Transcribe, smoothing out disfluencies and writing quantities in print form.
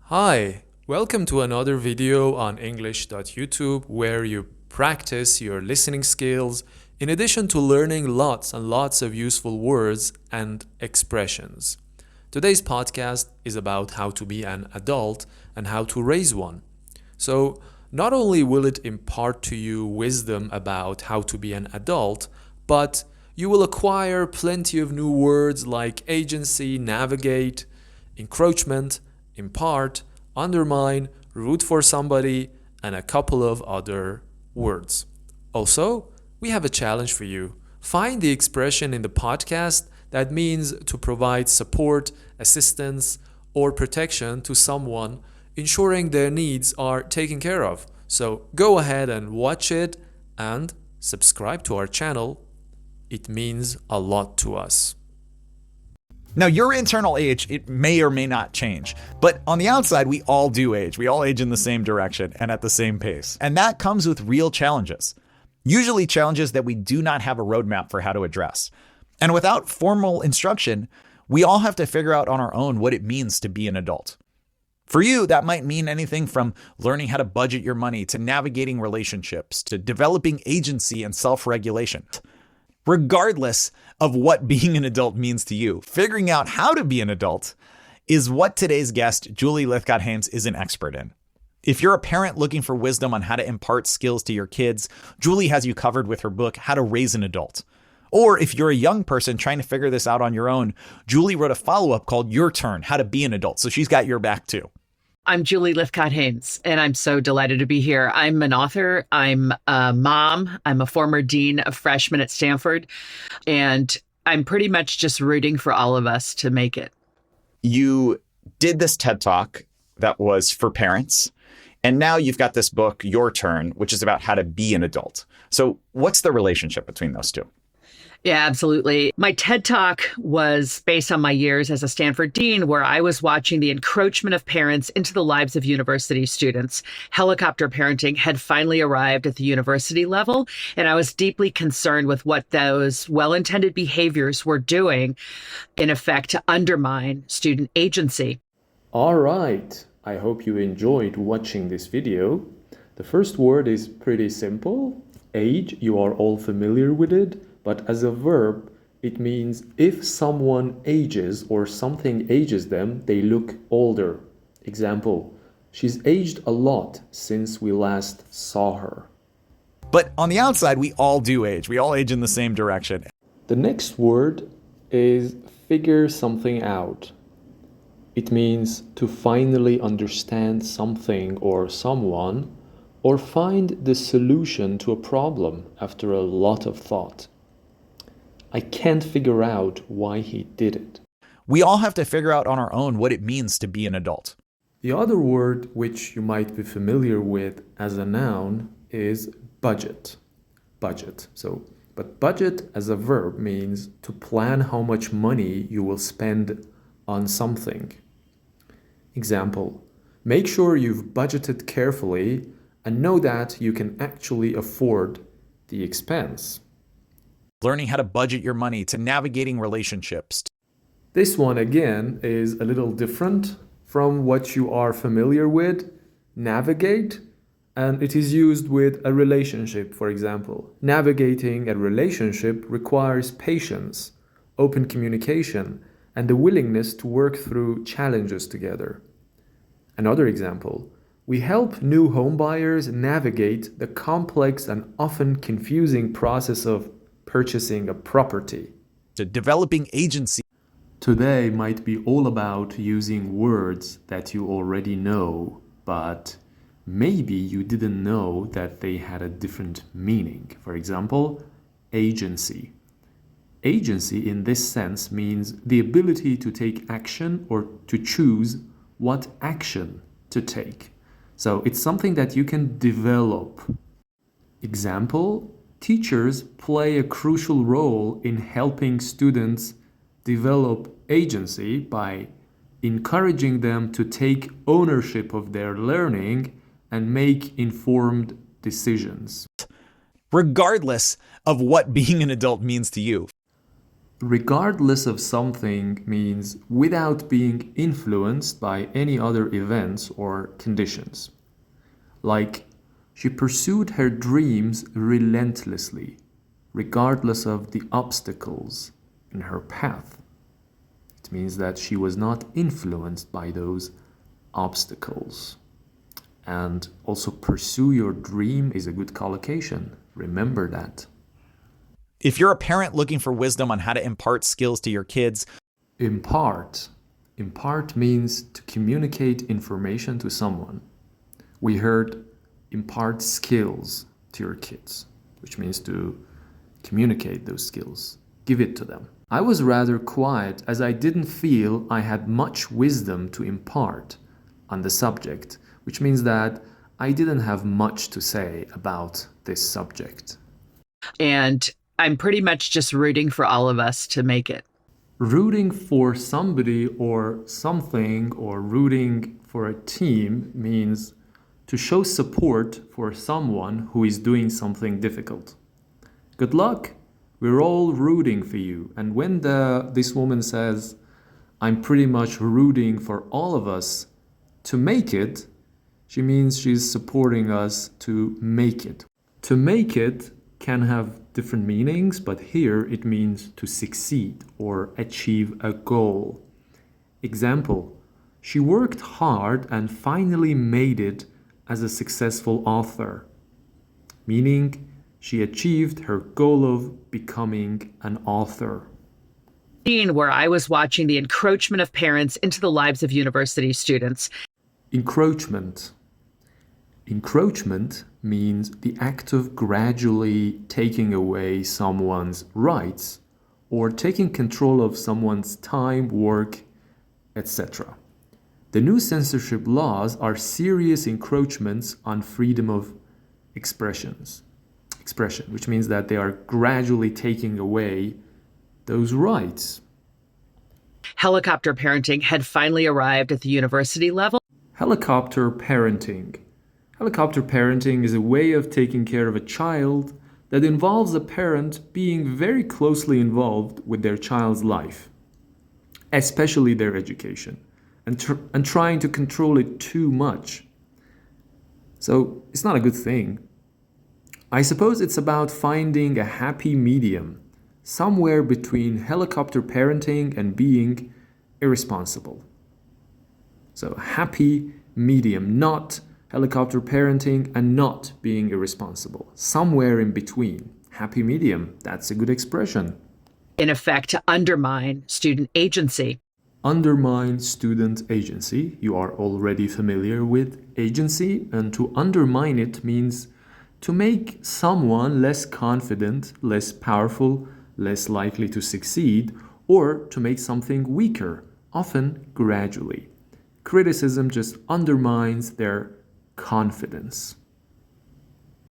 Hi, welcome to another video on English.youtube where you practice your listening skills in addition to learning lots and lots of useful words and expressions. Today's podcast is about how to be an adult and how to raise one. So, not only will it impart to you wisdom about how to be an adult, but you will acquire plenty of new words like agency, navigate, encroachment, impart, undermine, root for somebody, and a couple of other words. Also, we have a challenge for you. Find the expression in the podcast that means to provide support, assistance, or protection to someone, ensuring their needs are taken care of. So go ahead and watch it and subscribe to our channel. It means a lot to us. Now, your internal age, it may or may not change, but on the outside, we all do age. We all age in the same direction and at the same pace. And that comes with real challenges, usually challenges that we do not have a roadmap for how to address. And without formal instruction, we all have to figure out on our own what it means to be an adult. For you, that might mean anything from learning how to budget your money to navigating relationships to developing agency and self-regulation. Regardless of what being an adult means to you, figuring out how to be an adult is what today's guest, Julie Lythcott-Haims, is an expert in. If you're a parent looking for wisdom on how to impart skills to your kids, Julie has you covered with her book, How to Raise an Adult. Or if you're a young person trying to figure this out on your own, Julie wrote a follow-up called Your Turn, How to Be an Adult. So she's got your back too. I'm Julie Lythcott-Haims, and I'm so delighted to be here. I'm an author. I'm a mom. I'm a former dean of freshmen at Stanford, and I'm pretty much just rooting for all of us to make it. You did this TED Talk that was for parents, and now you've got this book, Your Turn, which is about how to be an adult. So what's the relationship between those two? Yeah, absolutely. My TED Talk was based on my years as a Stanford dean, where I was watching the encroachment of parents into the lives of university students. Helicopter parenting had finally arrived at the university level, and I was deeply concerned with what those well-intended behaviors were doing, in effect, to undermine student agency. All right, I hope you enjoyed watching this video. The first word is pretty simple, age. You are all familiar with it. But as a verb, it means if someone ages or something ages them, they look older. Example, she's aged a lot since we last saw her. But on the outside, we all do age. We all age in the same direction. The next word is figure something out. It means to finally understand something or someone, or find the solution to a problem after a lot of thought. I can't figure out why he did it. We all have to figure out on our own what it means to be an adult. The other word, which you might be familiar with as a noun, is budget. Budget. But budget as a verb means to plan how much money you will spend on something. Example, make sure you've budgeted carefully and know that you can actually afford the expense. Learning how to budget your money to navigating relationships. This one again is a little different from what you are familiar with, navigate, and it is used with a relationship, for example. Navigating a relationship requires patience, open communication, and the willingness to work through challenges together. Another example, we help new homebuyers navigate the complex and often confusing process of purchasing a property. To developing agency. Today might be all about using words that you already know, but maybe you didn't know that they had a different meaning. For example, agency. Agency in this sense means the ability to take action or to choose what action to take. So it's something that you can develop. Example, teachers play a crucial role in helping students develop agency by encouraging them to take ownership of their learning and make informed decisions. Regardless of what being an adult means to you. Regardless of something means without being influenced by any other events or conditions. Like, she pursued her dreams relentlessly, regardless of the obstacles in her path. It means that she was not influenced by those obstacles. And also, pursue your dream is a good collocation. Remember that. If you're a parent looking for wisdom on how to impart skills to your kids, Impart. Impart means to communicate information to someone. We heard impart skills to your kids, which means to communicate those skills. Give it to them. I was rather quiet as I didn't feel I had much wisdom to impart on the subject, which means that I didn't have much to say about this subject. And I'm pretty much just rooting for all of us to make it. Rooting for somebody or something or rooting for a team means to show support for someone who is doing something difficult. Good luck. We're all rooting for you. And when this woman says, I'm pretty much rooting for all of us to make it, she means she's supporting us to make it. To make it can have different meanings, but here it means to succeed or achieve a goal. Example, she worked hard and finally made it as a successful author, meaning she achieved her goal of becoming an author. Where I was watching the encroachment of parents into the lives of university students. Encroachment. Encroachment means the act of gradually taking away someone's rights or taking control of someone's time, work, etc. The new censorship laws are serious encroachments on freedom of expression, which means that they are gradually taking away those rights. Helicopter parenting had finally arrived at the university level. Helicopter parenting. Helicopter parenting is a way of taking care of a child that involves a parent being very closely involved with their child's life, especially their education, and trying to control it too much. So it's not a good thing. I suppose it's about finding a happy medium, somewhere between helicopter parenting and being irresponsible. So happy medium, not helicopter parenting and not being irresponsible. Somewhere in between. Happy medium, that's a good expression. In effect, to undermine student agency. Undermine student agency. You are already familiar with agency, and to undermine it means to make someone less confident, less powerful, less likely to succeed, or to make something weaker, often gradually. Criticism just undermines their confidence.